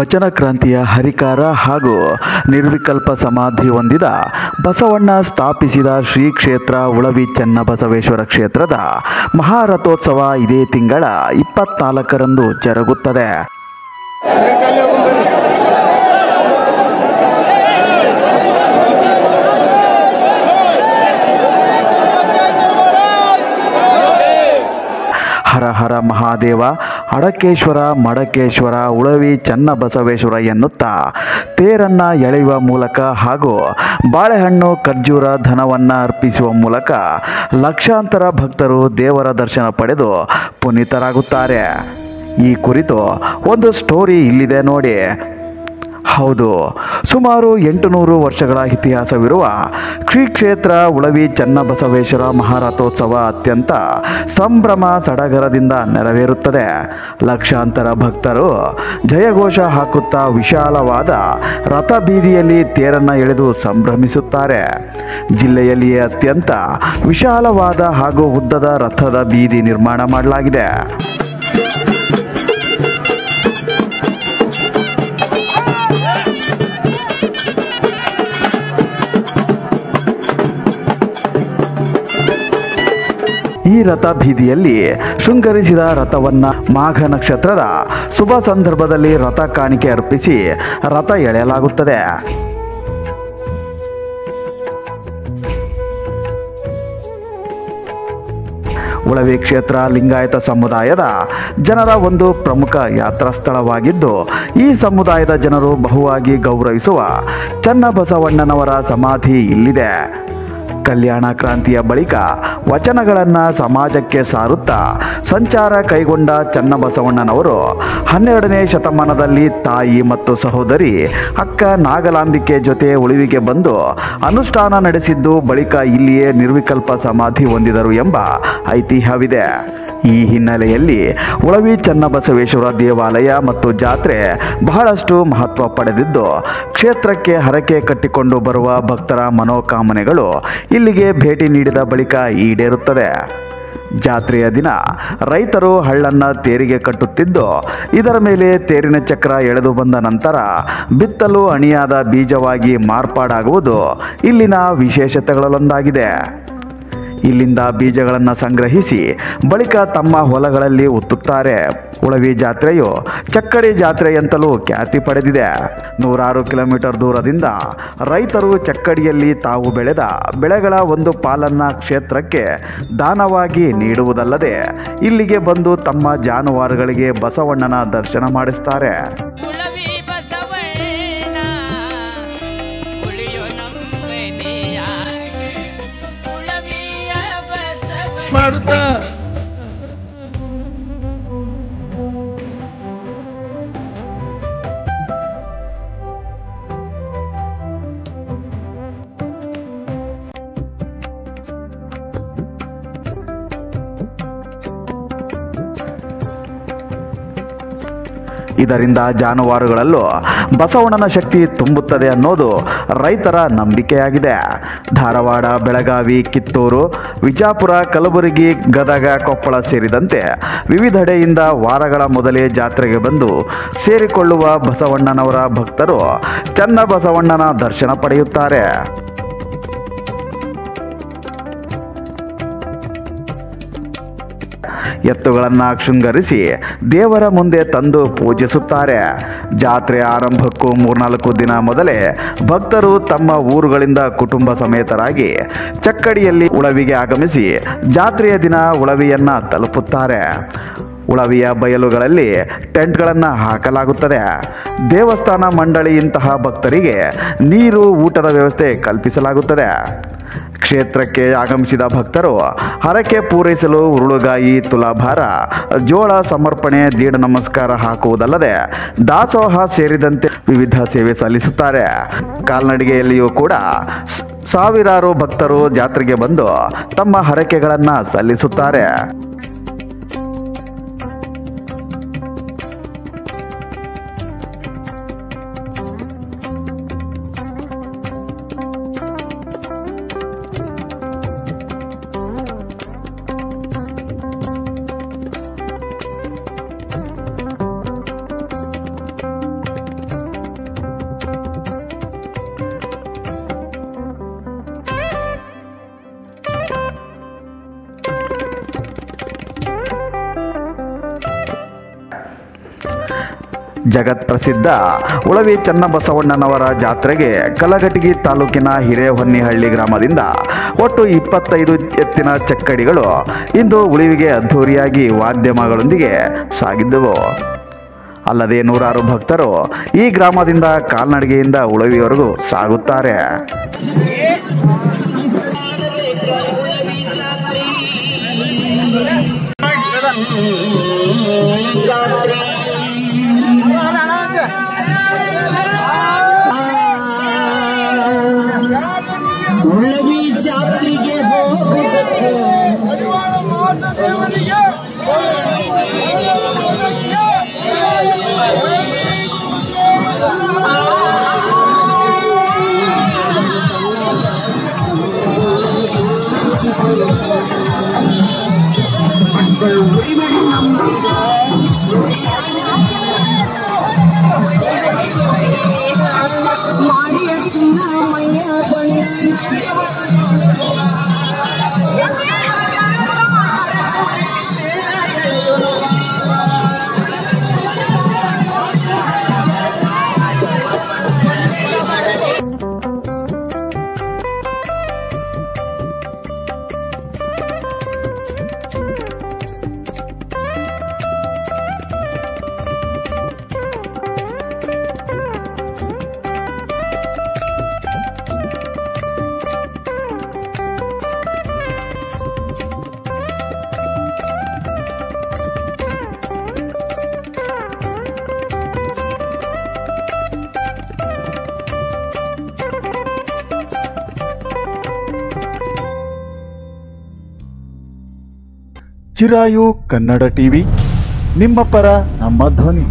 ವಚನ ಕ್ರಾಂತಿಯ ಹರಿಕಾರ ಹಾಗೂ ನಿರ್ವಿಕಲ್ಪ ಸಮಾಧಿ ಹೊಂದಿದ ಬಸವಣ್ಣ ಸ್ಥಾಪಿಸಿದ ಶ್ರೀ ಕ್ಷೇತ್ರ ಉಳವಿ ಚನ್ನಬಸವೇಶ್ವರ ಕ್ಷೇತ್ರದ ಮಹಾರಥೋತ್ಸವ ಇದೇ ತಿಂಗಳ 24ರಂದು ಜರುಗುತ್ತದೆ. ಹರ ಹರ ಮಹಾದೇವ, ಅಡಕೇಶ್ವರ, ಮಡಕೇಶ್ವರ, ಉಳವಿ ಚನ್ನಬಸವೇಶ್ವರ ಎನ್ನುತ್ತಾ ತೇರನ್ನು ಎಳೆಯುವ ಮೂಲಕ ಹಾಗೂ ಬಾಳೆಹಣ್ಣು, ಖರ್ಜೂರ, ಧನವನ್ನು ಅರ್ಪಿಸುವ ಮೂಲಕ ಲಕ್ಷಾಂತರ ಭಕ್ತರು ದೇವರ ದರ್ಶನ ಪಡೆದು ಪುನೀತರಾಗುತ್ತಾರೆ. ಈ ಕುರಿತು ಒಂದು ಸ್ಟೋರಿ ಇಲ್ಲಿದೆ ನೋಡಿ. ಹೌದು, ಸುಮಾರು 800 ವರ್ಷಗಳ ಇತಿಹಾಸವಿರುವ ಶ್ರೀ ಕ್ಷೇತ್ರ ಉಳವಿ ಚನ್ನಬಸವೇಶ್ವರ ಮಹಾರಥೋತ್ಸವ ಅತ್ಯಂತ ಸಂಭ್ರಮ ಸಡಗರದಿಂದ ನೆರವೇರುತ್ತದೆ. ಲಕ್ಷಾಂತರ ಭಕ್ತರು ಜಯಘೋಷ ಹಾಕುತ್ತಾ ವಿಶಾಲವಾದ ರಥ ಬೀದಿಯಲ್ಲಿ ತೇರನ್ನು ಎಳೆದು ಸಂಭ್ರಮಿಸುತ್ತಾರೆ. ಜಿಲ್ಲೆಯಲ್ಲಿಯೇ ಅತ್ಯಂತ ವಿಶಾಲವಾದ ಹಾಗೂ ಉದ್ದದ ರಥದ ಬೀದಿ ನಿರ್ಮಾಣ ಮಾಡಲಾಗಿದೆ. ಈ ರಥ ಬೀದಿಯಲ್ಲಿ ಶೃಂಗರಿಸಿದ ರಥವನ್ನ ಮಾಘ ನಕ್ಷತ್ರದ ಶುಭ ಸಂದರ್ಭದಲ್ಲಿ ರಥ ಕಾಣಿಕೆ ಅರ್ಪಿಸಿ ರಥ ಎಳೆಯಲಾಗುತ್ತದೆ. ಉಳವಿ ಕ್ಷೇತ್ರ ಲಿಂಗಾಯತ ಸಮುದಾಯದ ಜನರ ಒಂದು ಪ್ರಮುಖ ಯಾತ್ರಾ ಸ್ಥಳವಾಗಿದ್ದು, ಈ ಸಮುದಾಯದ ಜನರು ಬಹುವಾಗಿ ಗೌರವಿಸುವ ಚನ್ನಬಸವಣ್ಣನವರ ಸಮಾಧಿ ಇಲ್ಲಿದೆ. ಕಲ್ಯಾಣ ಕ್ರಾಂತಿಯ ಬಳಿಕ ವಚನಗಳನ್ನು ಸಮಾಜಕ್ಕೆ ಸಾರುತ್ತಾ ಸಂಚಾರ ಕೈಗೊಂಡ ಚನ್ನಬಸವಣ್ಣನವರು 12ನೇ ಶತಮಾನದಲ್ಲಿ ತಾಯಿ ಮತ್ತು ಸಹೋದರಿ ಅಕ್ಕ ನಾಗಲಾಂಬಿಕೆ ಜೊತೆ ಉಳಿವಿಗೆ ಬಂದು ಅನುಷ್ಠಾನ ನಡೆಸಿದ್ದು ಬಳಿಕ ಇಲ್ಲಿಯೇ ನಿರ್ವಿಕಲ್ಪ ಸಮಾಧಿ ಹೊಂದಿದರು ಎಂಬ ಐತಿಹ್ಯವಿದೆ. ಈ ಹಿನ್ನೆಲೆಯಲ್ಲಿ ಉಳವಿ ಚನ್ನಬಸವೇಶ್ವರ ದೇವಾಲಯ ಮತ್ತು ಜಾತ್ರೆ ಬಹಳಷ್ಟು ಮಹತ್ವ ಪಡೆದಿದ್ದು, ಕ್ಷೇತ್ರಕ್ಕೆ ಹರಕೆ ಕಟ್ಟಿಕೊಂಡು ಬರುವ ಭಕ್ತರ ಮನೋಕಾಮನೆಗಳು ಇಲ್ಲಿಗೆ ಭೇಟಿ ನೀಡಿದ ಬಳಿಕ ಈಡೇರುತ್ತದೆ. ಜಾತ್ರೆಯ ದಿನ ರೈತರು ಹಳ್ಳನ್ನು ತೇರಿಗೆ ಕಟ್ಟುತ್ತಿದ್ದು, ಇದರ ಮೇಲೆ ತೇರಿನ ಚಕ್ರ ಎಳೆದು ಬಂದ ನಂತರ ಬಿತ್ತಲು ಅಣಿಯಾದ ಬೀಜವಾಗಿ ಮಾರ್ಪಾಡಾಗುವುದು ಇಲ್ಲಿನ ವಿಶೇಷತೆಗಳಲ್ಲೊಂದಾಗಿದೆ. ಇಲ್ಲಿಂದ ಬೀಜಗಳನ್ನು ಸಂಗ್ರಹಿಸಿ ಬಳಿಕ ತಮ್ಮ ಹೊಲಗಳಲ್ಲಿ ಉತ್ತುತ್ತಾರೆ. ಉಳವಿ ಜಾತ್ರೆಯು ಚಕ್ಕಡಿ ಜಾತ್ರೆ ಎಂತಲೂ ಖ್ಯಾತಿ ಪಡೆದಿದೆ. 106 ಕಿಲೋಮೀಟರ್ ದೂರದಿಂದ ರೈತರು ಚಕ್ಕಡಿಯಲ್ಲಿ ತಾವು ಬೆಳೆದ ಬೆಳೆಗಳ ಒಂದು ಪಾಲನ್ನು ಕ್ಷೇತ್ರಕ್ಕೆ ದಾನವಾಗಿ ನೀಡುವುದಲ್ಲದೆ ಇಲ್ಲಿಗೆ ಬಂದು ತಮ್ಮ ಜಾನುವಾರುಗಳಿಗೆ ಬಸವಣ್ಣನ ದರ್ಶನ ಮಾಡಿಸ್ತಾರೆ. ಇದರಿಂದ ಜಾನುವಾರುಗಳಲ್ಲೂ ಬಸವಣ್ಣನ ಶಕ್ತಿ ತುಂಬುತ್ತದೆ ಅನ್ನೋದು ರೈತರ ನಂಬಿಕೆಯಾಗಿದೆ. ಧಾರವಾಡ, ಬೆಳಗಾವಿ, ಕಿತ್ತೂರು, ವಿಜಾಪುರ, ಕಲಬುರಗಿ, ಗದಗ, ಕೊಪ್ಪಳ ಸೇರಿದಂತೆ ವಿವಿಧೆಡೆಯಿಂದ ವಾರಗಳ ಮೊದಲೇ ಜಾತ್ರೆಗೆ ಬಂದು ಸೇರಿಕೊಳ್ಳುವ ಬಸವಣ್ಣನವರ ಭಕ್ತರು ಚನ್ನಬಸವಣ್ಣನ ದರ್ಶನ ಪಡೆಯುತ್ತಾರೆ. ಎತ್ತುಗಳನ್ನು ಶೃಂಗರಿಸಿ ದೇವರ ಮುಂದೆ ತಂದು ಪೂಜಿಸುತ್ತಾರೆ. ಜಾತ್ರೆ ಆರಂಭಕ್ಕೂ 3-4 ದಿನ ಮೊದಲೇ ಭಕ್ತರು ತಮ್ಮ ಊರುಗಳಿಂದ ಕುಟುಂಬ ಸಮೇತರಾಗಿ ಚಕ್ಕಡಿಯಲ್ಲಿ ಉಳವಿಗೆ ಆಗಮಿಸಿ ಜಾತ್ರೆಯ ದಿನ ಉಳವಿಯನ್ನ ತಲುಪುತ್ತಾರೆ. ಉಳವಿಯ ಬಯಲುಗಳಲ್ಲಿ ಟೆಂಟ್ಗಳನ್ನು ಹಾಕಲಾಗುತ್ತದೆ. ದೇವಸ್ಥಾನ ಮಂಡಳಿ ಇಂತಹ ಭಕ್ತರಿಗೆ ನೀರು, ಊಟದ ವ್ಯವಸ್ಥೆ ಕಲ್ಪಿಸಲಾಗುತ್ತದೆ. ಕ್ಷೇತ್ರಕ್ಕೆ ಆಗಮಿಸಿದ ಭಕ್ತರು ಹರಕೆ ಪೂರೈಸಲು ಉರುಳುಗಾಯಿ, ತುಲಾಭಾರ, ಜೋಳ ಸಮರ್ಪಣೆ, ದೀಡ ನಮಸ್ಕಾರ ಹಾಕುವುದಲ್ಲದೆ ದಾಸೋಹ ಸೇರಿದಂತೆ ವಿವಿಧ ಸೇವೆ ಸಲ್ಲಿಸುತ್ತಾರೆ. ಕಾಲ್ನಡಿಗೆಯಲ್ಲಿಯೂ ಕೂಡ ಸಾವಿರಾರು ಭಕ್ತರು ಜಾತ್ರೆಗೆ ಬಂದು ತಮ್ಮ ಹರಕೆಗಳನ್ನು ಸಲ್ಲಿಸುತ್ತಾರೆ. ಜಗತ್ಪ್ರಸಿದ್ಧ ಉಳವಿ ಚನ್ನಬಸವಣ್ಣನವರ ಜಾತ್ರೆಗೆ ಕಲಘಟಗಿ ತಾಲೂಕಿನ ಹಿರೇಹೊನ್ನಿಹಳ್ಳಿ ಗ್ರಾಮದಿಂದ ಒಟ್ಟು 25 ಎತ್ತಿನ ಚಕ್ಕಡಿಗಳು ಇಂದು ಉಳಿವಿಗೆ ಅದ್ಧೂರಿಯಾಗಿ ವಾದ್ಯಮಗಳೊಂದಿಗೆ ಸಾಗಿದ್ದವು. ಅಲ್ಲದೆ ನೂರಾರು ಭಕ್ತರು ಈ ಗ್ರಾಮದಿಂದ ಕಾಲ್ನಡಿಗೆಯಿಂದ ಉಳವಿಯವರೆಗೂ ಸಾಗುತ್ತಾರೆ. ಉಳವಿ ಜಾತ್ರೆಗೆ ಹೋಗಬೇಕು ಮಾರಿಯ ಚಿನ್ನ ಮೈಯ ಚಿರಾಯು ಕನ್ನಡ ಟಿವಿ, ನಿಮ್ಮ ಪರ ನಮ್ಮ ಧ್ವನಿ.